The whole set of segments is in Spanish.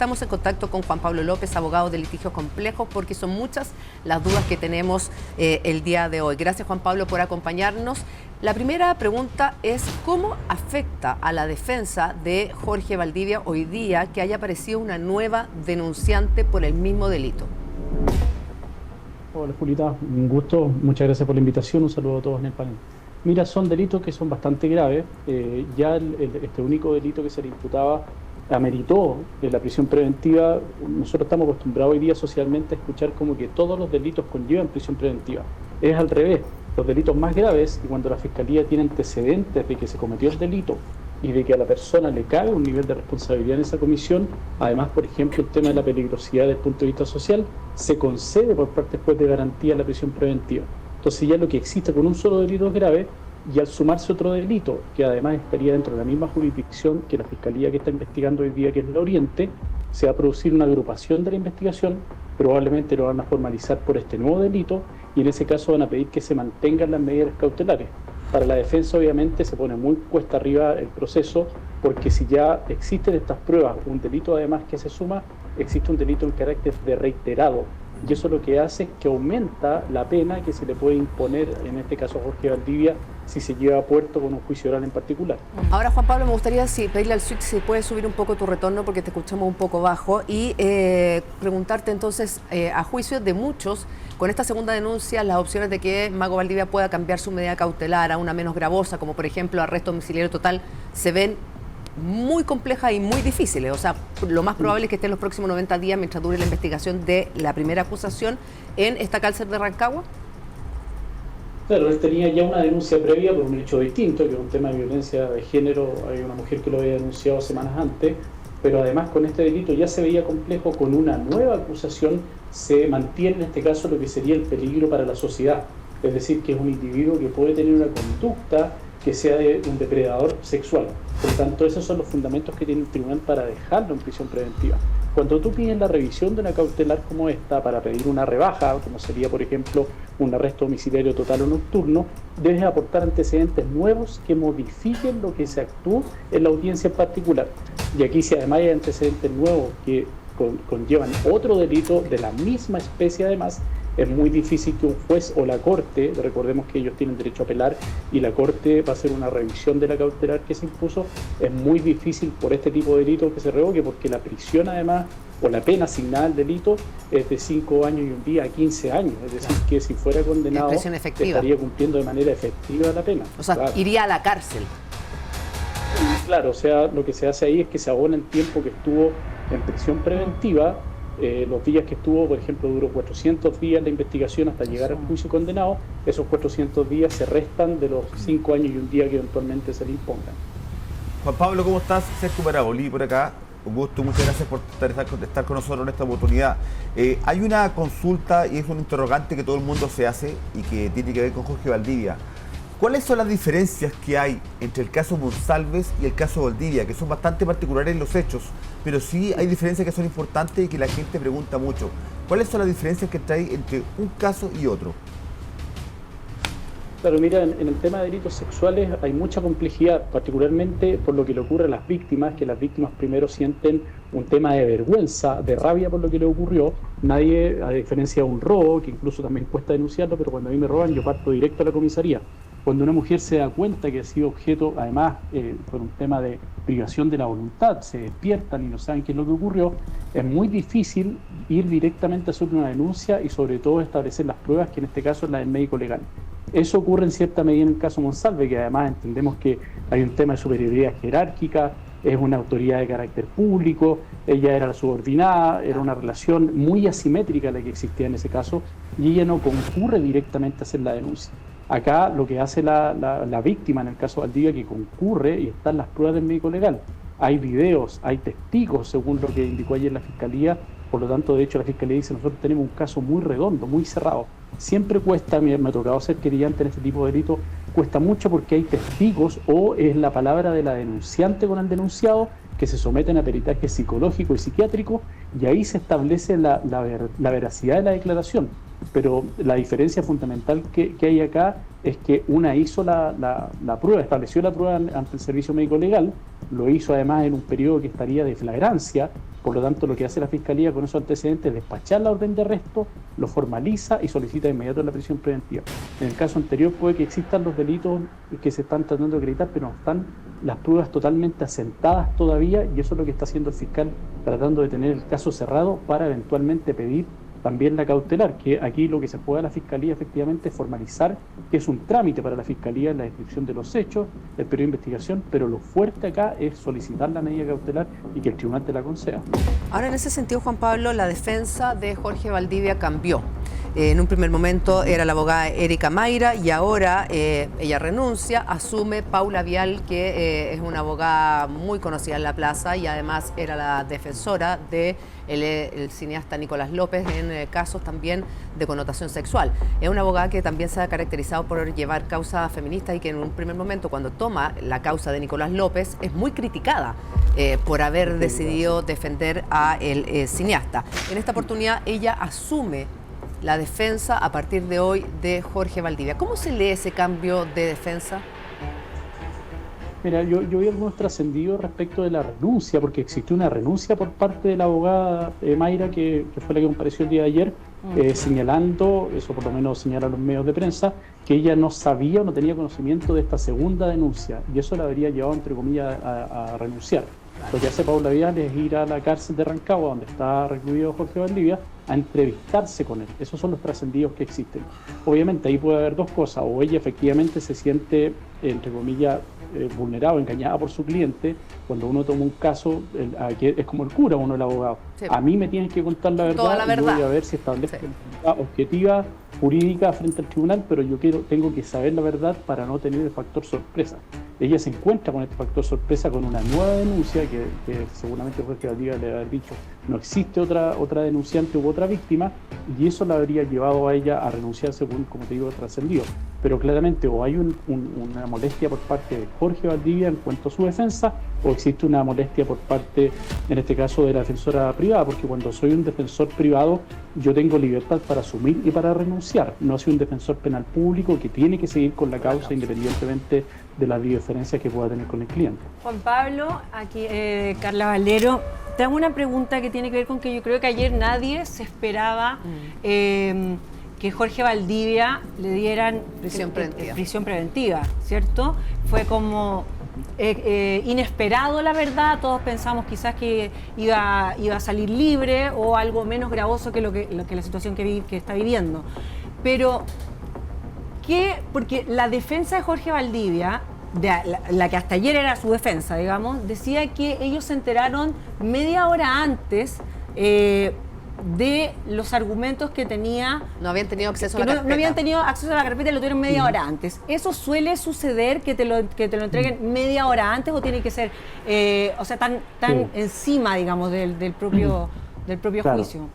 estamos en contacto con Juan Pablo López, abogado de litigios complejos, porque son muchas las dudas que tenemos el día de hoy. Gracias, Juan Pablo, por acompañarnos. La primera pregunta es, ¿cómo afecta a la defensa de Jorge Valdivia hoy día que haya aparecido una nueva denunciante por el mismo delito? Hola, Julita, un gusto, muchas gracias por la invitación, un saludo a todos en el panel. Mira, son delitos que son bastante graves, este único delito que se le imputaba ameritó la prisión preventiva. Nosotros estamos acostumbrados hoy día socialmente a escuchar como que todos los delitos conllevan prisión preventiva. Es al revés, los delitos más graves, y cuando la Fiscalía tiene antecedentes de que se cometió el delito y de que a la persona le cabe un nivel de responsabilidad en esa comisión, además, por ejemplo, el tema de la peligrosidad desde el punto de vista social, se concede por parte juez de garantía la prisión preventiva. Entonces ya lo que existe con un solo delito es grave, y al sumarse otro delito, que además estaría dentro de la misma jurisdicción que la Fiscalía que está investigando hoy día, que es la Oriente, se va a producir una agrupación de la investigación, probablemente lo van a formalizar por este nuevo delito, y en ese caso van a pedir que se mantengan las medidas cautelares. Para la defensa obviamente se pone muy cuesta arriba el proceso, porque si ya existen estas pruebas, un delito además que se suma, existe un delito en carácter de reiterado, y eso lo que hace es que aumenta la pena que se le puede imponer, en este caso a Jorge Valdivia, si se lleva a puerto con un juicio oral en particular. Ahora, Juan Pablo, me gustaría pedirle al switch si puedes subir un poco tu retorno porque te escuchamos un poco bajo y preguntarte entonces, a juicio de muchos, con esta segunda denuncia, las opciones de que Mago Valdivia pueda cambiar su medida cautelar a una menos gravosa, como por ejemplo arresto domiciliario total, se ven muy complejas y muy difíciles. O sea, lo más probable es que esté en los próximos 90 días mientras dure la investigación de la primera acusación en esta cárcel de Rancagua. Claro, él tenía ya una denuncia previa por un hecho distinto, que es un tema de violencia de género. Hay una mujer que lo había denunciado semanas antes, pero además con este delito ya se veía complejo. Con una nueva acusación se mantiene en este caso lo que sería el peligro para la sociedad, es decir, que es un individuo que puede tener una conducta que sea de un depredador sexual. Por tanto, esos son los fundamentos que tiene el tribunal para dejarlo en prisión preventiva. Cuando tú pides la revisión de una cautelar como esta para pedir una rebaja, como sería, por ejemplo, un arresto domiciliario total o nocturno, debes aportar antecedentes nuevos que modifiquen lo que se actúa en la audiencia en particular. Y aquí, si además hay antecedentes nuevos que conllevan otro delito de la misma especie además, es muy difícil que un juez o la Corte, recordemos que ellos tienen derecho a apelar y la Corte va a hacer una revisión de la cautelar que se impuso, es muy difícil por este tipo de delitos que se revoque, porque la prisión además, o la pena asignada al delito, es de 5 años y un día a 15 años, es decir, que si fuera condenado estaría cumpliendo de manera efectiva la pena. O sea, claro, iría a la cárcel. Claro, o sea, lo que se hace ahí es que se abona el tiempo que estuvo en prisión preventiva. Los días que estuvo, por ejemplo, duró 400 días la investigación hasta llegar al juicio condenado. Esos 400 días se restan de los 5 años y un día que eventualmente se le impongan. Juan Pablo, ¿cómo estás? Sergio Parabolí por acá. Un gusto, muchas gracias por estar con nosotros en esta oportunidad. Hay una consulta y es un interrogante que todo el mundo se hace y que tiene que ver con Jorge Valdivia. ¿Cuáles son las diferencias que hay entre el caso Monsalves y el caso Valdivia? Que son bastante particulares en los hechos, pero sí hay diferencias que son importantes y que la gente pregunta mucho. ¿Cuáles son las diferencias que trae entre un caso y otro? Claro, mira, en el tema de delitos sexuales hay mucha complejidad, particularmente por lo que le ocurre a las víctimas, que las víctimas primero sienten un tema de vergüenza, de rabia por lo que le ocurrió. Nadie, a diferencia de un robo, que incluso también cuesta denunciarlo, pero cuando a mí me roban yo parto directo a la comisaría. Cuando una mujer se da cuenta que ha sido objeto, además, por un tema de privación de la voluntad, se despiertan y no saben qué es lo que ocurrió, es muy difícil ir directamente a hacer una denuncia y sobre todo establecer las pruebas, que en este caso es la del médico legal. Eso ocurre en cierta medida en el caso Monsalve, que además entendemos que hay un tema de superioridad jerárquica, es una autoridad de carácter público, ella era la subordinada, era una relación muy asimétrica la que existía en ese caso, y ella no concurre directamente a hacer la denuncia. Acá lo que hace la víctima, en el caso Valdivia, que concurre y están las pruebas del médico legal. Hay videos, hay testigos, según lo que indicó ayer la Fiscalía. Por lo tanto, de hecho, la Fiscalía dice, nosotros tenemos un caso muy redondo, muy cerrado. Siempre cuesta, me ha tocado ser querellante en este tipo de delitos, cuesta mucho porque hay testigos o es la palabra de la denunciante con el denunciado que se someten a peritaje psicológico y psiquiátrico, y ahí se establece la veracidad de la declaración. pero la diferencia fundamental que hay acá es que una hizo la prueba, estableció la prueba ante el Servicio Médico Legal, lo hizo además en un periodo que estaría de flagrancia, por lo tanto lo que hace la Fiscalía con esos antecedentes es despachar la orden de arresto, lo formaliza y solicita de inmediato la prisión preventiva. En el caso anterior puede que existan los delitos que se están tratando de acreditar, pero no están las pruebas totalmente asentadas todavía, y eso es lo que está haciendo el fiscal, tratando de tener el caso cerrado para eventualmente pedir también la cautelar, que aquí lo que se juega a la Fiscalía efectivamente es formalizar, que es un trámite para la Fiscalía en la descripción de los hechos, el periodo de investigación, pero lo fuerte acá es solicitar la medida cautelar y que el tribunal te la conceda. Ahora, en ese sentido, Juan Pablo, la defensa de Jorge Valdivia cambió. En un primer momento era la abogada Erika Mayra y ahora ella renuncia, asume Paula Vial, que es una abogada muy conocida en la plaza y además era la defensora de el cineasta Nicolás López en casos también de connotación sexual. Es una abogada que también se ha caracterizado por llevar causas feministas y que en un primer momento, cuando toma la causa de Nicolás López, es muy criticada por haber decidido defender a el cineasta. En esta oportunidad ella asume la defensa a partir de hoy de Jorge Valdivia. ¿Cómo se lee ese cambio de defensa? Mira, yo vi algunos trascendidos respecto de la renuncia, porque existió una renuncia por parte de la abogada Mayra, que fue la que compareció el día de ayer, señalando, eso por lo menos señalan los medios de prensa, que ella no sabía o no tenía conocimiento de esta segunda denuncia, y eso la habría llevado, entre comillas, a renunciar. Lo que hace Paula Vial es ir a la cárcel de Rancagua, donde está recluido Jorge Valdivia, a entrevistarse con él. Esos son los trascendidos que existen. Obviamente ahí puede haber dos cosas: o ella efectivamente se siente, entre comillas, vulnerada, engañada por su cliente. Cuando uno toma un caso, es como el cura, uno el abogado. Sí. A mí me tienen que contar la verdad, toda la verdad. Y voy a ver si establezco una objetiva jurídica frente al tribunal, pero yo tengo que saber la verdad para no tener el factor sorpresa. Ella se encuentra con este factor sorpresa con una nueva denuncia que seguramente Jorge Valdivia le haber dicho no existe otra denunciante u otra víctima, y eso la habría llevado a ella a renunciar según, como te digo, trascendido. Pero claramente o hay una molestia por parte de Jorge Valdivia en cuanto a su defensa, o existe una molestia por parte, en este caso, de la defensora privada, porque cuando soy un defensor privado yo tengo libertad para asumir y para renunciar. No soy un defensor penal público que tiene que seguir con la causa independientemente de las diferencias que pueda tener con el cliente. Juan Pablo, aquí Carla Valero, te hago una pregunta que tiene que ver con que yo creo que ayer nadie se esperaba que Jorge Valdivia le dieran prisión preventiva, ¿cierto? Fue como inesperado, la verdad. Todos pensamos quizás que iba a salir libre o algo menos gravoso que la situación que está viviendo. Pero, porque la defensa de Jorge Valdivia, la que hasta ayer era su defensa, digamos, decía que ellos se enteraron media hora antes de los argumentos que tenía. No habían tenido acceso a la carpeta. No habían tenido acceso a la carpeta y lo tuvieron media hora antes. ¿Eso suele suceder, que te lo entreguen media hora antes, o tiene que ser tan encima, digamos, del propio claro. Juicio?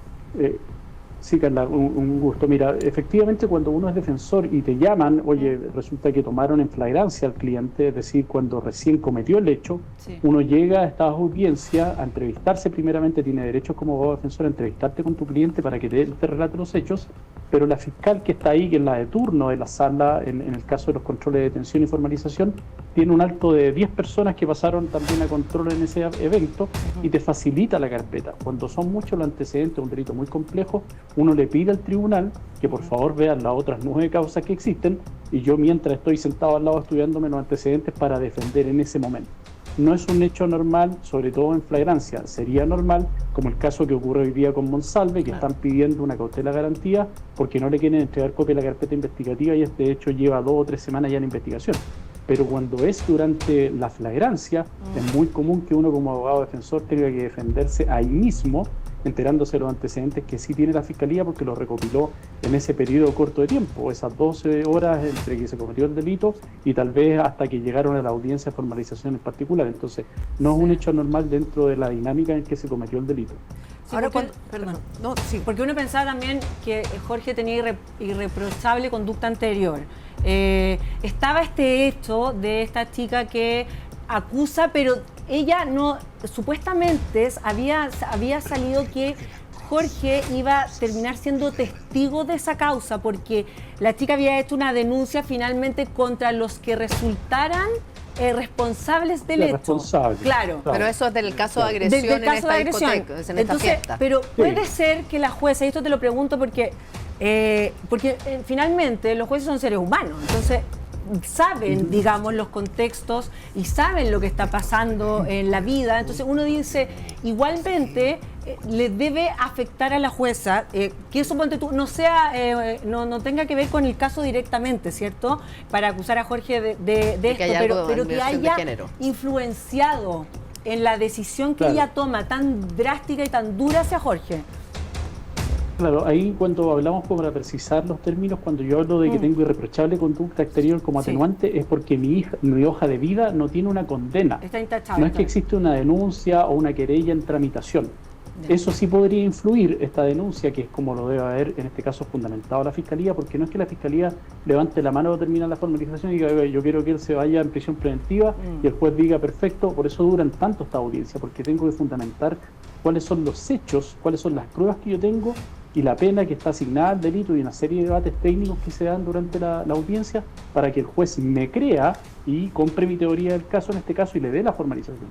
Sí, Carla, un gusto. Mira, efectivamente, cuando uno es defensor y te llaman, oye, resulta que tomaron en flagrancia al cliente, es decir, cuando recién cometió el hecho, sí. Uno llega a esta audiencia a entrevistarse primeramente, tiene derechos como abogado defensor a entrevistarte con tu cliente para que te relate los hechos, pero la fiscal que está ahí, que es la de turno de la sala, en el caso de los controles de detención y formalización, tiene un alto de 10 personas que pasaron también a control en ese evento y te facilita la carpeta. Cuando son muchos los antecedentes, un delito muy complejo, uno le pide al tribunal que por favor vean las otras 9 causas que existen, y yo mientras estoy sentado al lado estudiándome los antecedentes para defender en ese momento. No es un hecho normal, sobre todo en flagrancia. Sería normal, como el caso que ocurre hoy día con Monsalve, que están pidiendo una cautela garantía porque no le quieren entregar copia de la carpeta investigativa, y este hecho lleva 2 o 3 semanas ya en investigación. Pero cuando es durante la flagrancia, es muy común que uno como abogado defensor tenga que defenderse ahí mismo, enterándose de los antecedentes que sí tiene la Fiscalía porque lo recopiló en ese periodo corto de tiempo, esas 12 horas entre que se cometió el delito y tal vez hasta que llegaron a la audiencia de formalización en particular. Entonces, no es un hecho normal dentro de la dinámica en que se cometió el delito. Sí, ahora, porque uno pensaba también que Jorge tenía irreprochable conducta anterior. Estaba este hecho de esta chica que acusa, pero ella no, supuestamente había salido que Jorge iba a terminar siendo testigo de esa causa, porque la chica había hecho una denuncia finalmente contra los que resultaran responsables del hecho. Responsable. Claro. Pero eso es del caso de agresión Del en caso esta de agresión. discoteca, en esta Entonces, fiesta. pero puede ser que la jueza, y esto te lo pregunto porque finalmente los jueces son seres humanos, entonces saben, digamos, los contextos y saben lo que está pasando en la vida. Entonces uno dice, igualmente le debe afectar a la jueza que eso, ponte tú, no sea, no tenga que ver con el caso directamente, ¿cierto? Para acusar a Jorge de esto, pero que haya influenciado en la decisión que ella toma tan drástica y tan dura hacia Jorge. Claro, ahí cuando hablamos, como para precisar los términos, cuando yo hablo de que tengo irreprochable conducta exterior como atenuante, es porque mi hoja de vida no tiene una condena. Está intachable. No es que existe una denuncia o una querella en tramitación. Eso sí podría influir, esta denuncia, que es como lo debe haber en este caso fundamentado la Fiscalía, porque no es que la Fiscalía levante la mano o termine la formalización y diga, yo quiero que él se vaya en prisión preventiva y el juez diga, perfecto, por eso duran tanto esta audiencia, porque tengo que fundamentar cuáles son los hechos, cuáles son las pruebas que yo tengo y la pena que está asignada al delito y una serie de debates técnicos que se dan durante la audiencia para que el juez me crea y compre mi teoría del caso en este caso y le dé la formalización.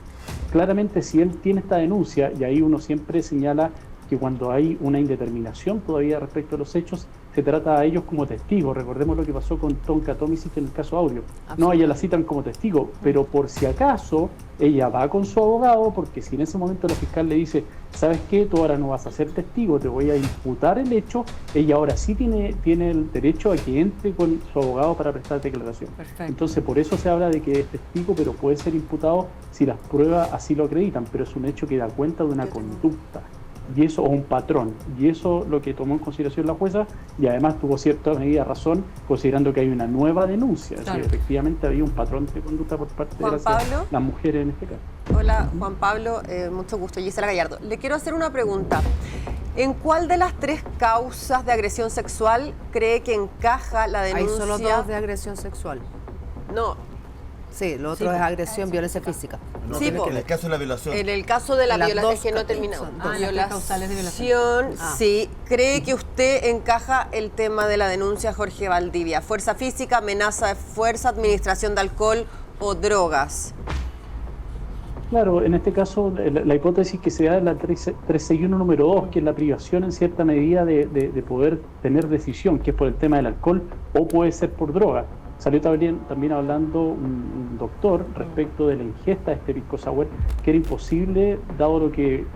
Claramente, si él tiene esta denuncia, y ahí uno siempre señala que cuando hay una indeterminación todavía respecto a los hechos, se trata a ellos como testigos. Recordemos lo que pasó con Tonka Tomisic en el caso Audio. No, ella la citan como testigo, pero por si acaso ella va con su abogado, porque si en ese momento la fiscal le dice, ¿sabes qué? Tú ahora no vas a ser testigo, te voy a imputar el hecho, ella ahora sí tiene el derecho a que entre con su abogado para prestar declaración. Perfecto. Entonces, por eso se habla de que es testigo, pero puede ser imputado si las pruebas así lo acreditan, pero es un hecho que da cuenta de una conducta. Y eso, o un patrón, y eso lo que tomó en consideración la jueza, y además tuvo cierta medida razón, considerando que hay una nueva denuncia, es decir, efectivamente había un patrón de conducta por parte de las mujeres en este caso. Hola, Juan Pablo, mucho gusto, Gisela Gallardo. Le quiero hacer una pregunta. ¿En cuál de las 3 causas de agresión sexual cree que encaja la denuncia? Hay solo 2 de agresión sexual. No. Sí, lo otro es agresión, violencia física. No, Sí, en el caso de la violación. En el caso de la Las violación, dos es que no terminó. las causales de violación. Sí. ¿Cree que usted encaja el tema de la denuncia Jorge Valdivia? Fuerza física, amenaza de fuerza, administración de alcohol o drogas. Claro, en este caso la hipótesis que se da es la 361 número 2, que es la privación en cierta medida de poder tener decisión, que es por el tema del alcohol o puede ser por droga. Salió también hablando un doctor respecto de la ingesta de este pisco sour, que era imposible, dado lo que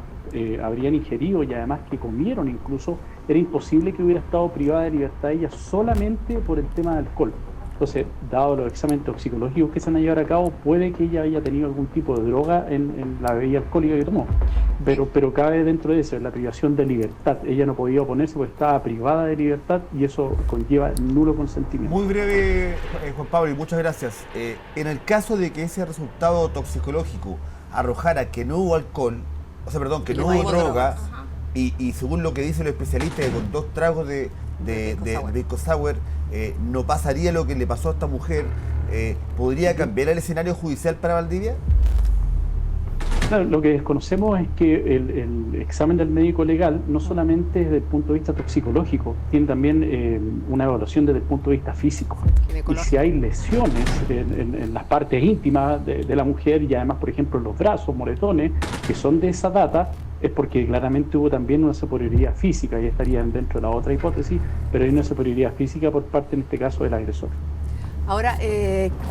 habrían ingerido y además que comieron incluso, era imposible que hubiera estado privada de libertad ella solamente por el tema del alcohol. Entonces, dado los exámenes toxicológicos que se van a llevar a cabo, puede que ella haya tenido algún tipo de droga en la bebida alcohólica que tomó. Pero cabe dentro de eso, la privación de libertad. Ella no podía oponerse porque estaba privada de libertad y eso conlleva nulo consentimiento. Muy breve, Juan Pablo, y muchas gracias. En el caso de que ese resultado toxicológico arrojara que no hubo alcohol, que no hubo droga, y según lo que dicen los especialistas, que con 2 tragos de pisco sour no pasaría lo que le pasó a esta mujer, ¿podría cambiar el escenario judicial para Valdivia? Claro, lo que desconocemos es que el examen del médico legal no solamente es desde el punto de vista toxicológico, tiene también una evaluación desde el punto de vista físico. Y si hay lesiones en las partes íntimas de la mujer y además, por ejemplo, en los brazos, moretones, que son de esa data, es porque claramente hubo también una superioridad física, y estarían dentro de la otra hipótesis, pero hay una superioridad física por parte, en este caso, del agresor. Ahora,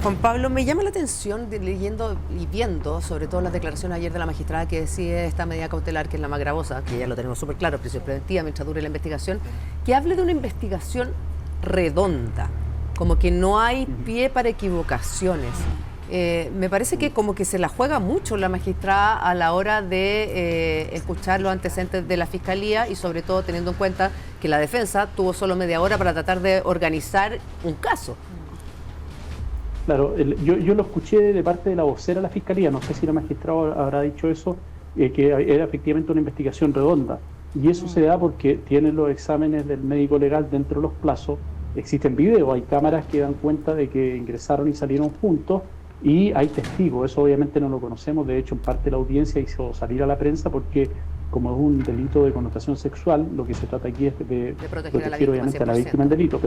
Juan Pablo, me llama la atención leyendo y viendo, sobre todo las declaraciones ayer de la magistrada que decide esta medida cautelar, que es la más gravosa, que ya lo tenemos súper claro, prisión preventiva mientras dure la investigación, que hable de una investigación redonda, como que no hay pie para equivocaciones. Me parece que como que se la juega mucho la magistrada a la hora de escuchar los antecedentes de la Fiscalía y sobre todo teniendo en cuenta que la defensa tuvo solo media hora para tratar de organizar un caso. Claro, yo lo escuché de parte de la vocera de la Fiscalía, no sé si la magistrada habrá dicho eso, que era efectivamente una investigación redonda. Y eso se da porque tienen los exámenes del médico legal dentro de los plazos, existen videos, hay cámaras que dan cuenta de que ingresaron y salieron juntos, y hay testigos, eso obviamente no lo conocemos, de hecho en parte la audiencia hizo salir a la prensa porque como es un delito de connotación sexual, lo que se trata aquí es de proteger obviamente a la víctima del delito,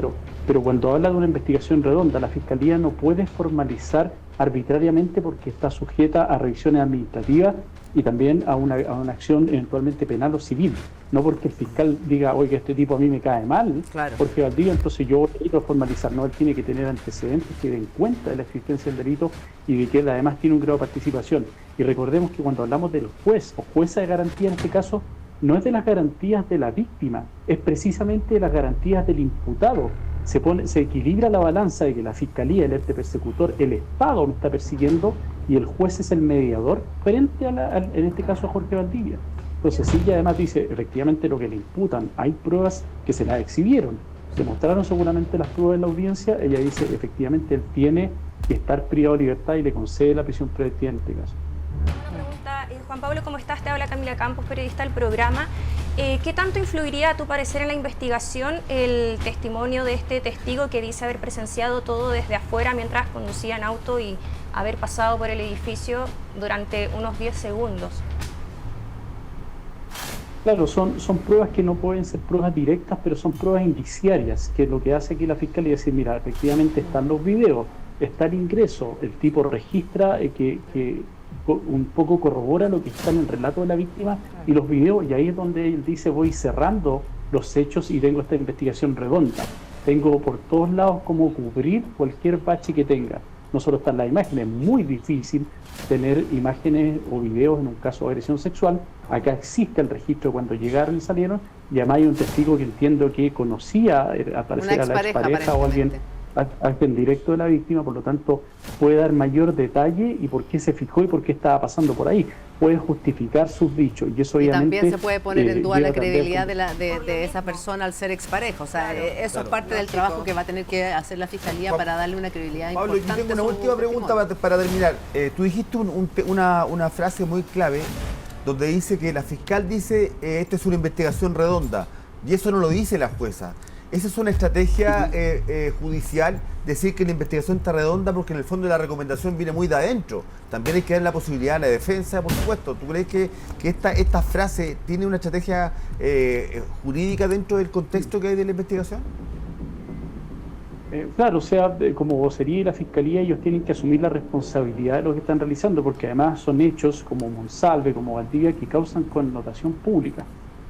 pero cuando habla de una investigación redonda, la Fiscalía no puede formalizar arbitrariamente porque está sujeta a revisiones administrativas y también a una acción eventualmente penal o civil. No porque el fiscal diga, oye, este tipo a mí me cae mal, Claro. Jorge Valdivia, entonces yo voy a formalizar. No, él tiene que tener antecedentes que den cuenta de la existencia del delito y de que él además tiene un grado de participación. Y recordemos que cuando hablamos del juez o jueza de garantía en este caso, no es de las garantías de la víctima, es precisamente de las garantías del imputado. Se equilibra la balanza de que la Fiscalía, el ente persecutor, el Estado me está persiguiendo y el juez es el mediador frente en este caso a Jorge Valdivia. Entonces, sí, y además dice, efectivamente lo que le imputan, hay pruebas que se las exhibieron, se mostraron seguramente las pruebas en la audiencia, ella dice, efectivamente, él tiene que estar privado de libertad y le concede la prisión preventiva en este caso. Una pregunta, Juan Pablo, ¿cómo estás? Te habla Camila Campos, periodista del programa. ¿Qué tanto influiría, a tu parecer, en la investigación el testimonio de este testigo que dice haber presenciado todo desde afuera mientras conducía en auto y haber pasado por el edificio durante unos 10 segundos? Claro, son pruebas que no pueden ser pruebas directas, pero son pruebas indiciarias, que es lo que hace aquí la Fiscalía decir, mira, efectivamente están los videos, está el ingreso, el tipo registra que un poco corrobora lo que está en el relato de la víctima y los videos, y ahí es donde él dice, voy cerrando los hechos y tengo esta investigación redonda. Tengo por todos lados cómo cubrir cualquier bache que tenga. No solo están las imágenes, es muy difícil tener imágenes o videos en un caso de agresión sexual. Acá existe el registro cuando llegaron y salieron, y además hay un testigo que entiendo que conocía al parecer a la expareja o alguien directo de la víctima, por lo tanto puede dar mayor detalle y por qué se fijó y por qué estaba pasando por ahí. Puede justificar sus dichos y eso obviamente... Y también se puede poner en duda la credibilidad de esa persona al ser expareja. O sea, eso es parte del trabajo que va a tener que hacer la Fiscalía para darle una credibilidad Pablo, importante. yo tengo una última pregunta para terminar. Tú dijiste una frase muy clave donde dice que la fiscal dice esto es una investigación redonda y eso no lo dice la jueza. Esa es una estrategia judicial, decir que la investigación está redonda porque en el fondo la recomendación viene muy de adentro. También hay que dar la posibilidad a la defensa, por supuesto. ¿Tú crees que esta frase tiene una estrategia jurídica dentro del contexto que hay de la investigación? Claro, o sea, como vocería y la Fiscalía, ellos tienen que asumir la responsabilidad de lo que están realizando, porque además son hechos como Monsalve, como Valdivia, que causan connotación pública.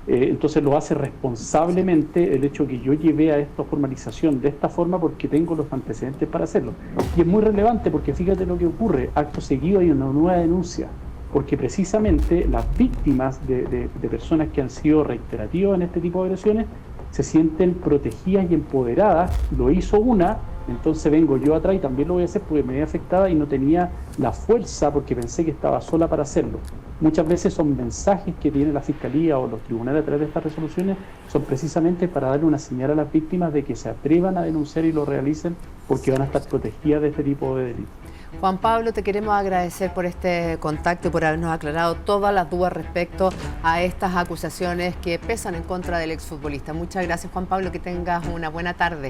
Entonces lo hace responsablemente el hecho que yo llevé a esta formalización de esta forma porque tengo los antecedentes para hacerlo. Y es muy relevante porque fíjate lo que ocurre, acto seguido hay una nueva denuncia, porque precisamente las víctimas de personas que han sido reiterativas en este tipo de agresiones se sienten protegidas y empoderadas. Lo hizo una, entonces vengo yo atrás y también lo voy a hacer porque me había afectada y no tenía la fuerza porque pensé que estaba sola para hacerlo. Muchas veces son mensajes que tiene la Fiscalía o los tribunales a través de estas resoluciones, son precisamente para darle una señal a las víctimas de que se atrevan a denunciar y lo realicen porque van a estar protegidas de este tipo de delitos. Juan Pablo, te queremos agradecer por este contacto y por habernos aclarado todas las dudas respecto a estas acusaciones que pesan en contra del exfutbolista. Muchas gracias, Juan Pablo, que tengas una buena tarde.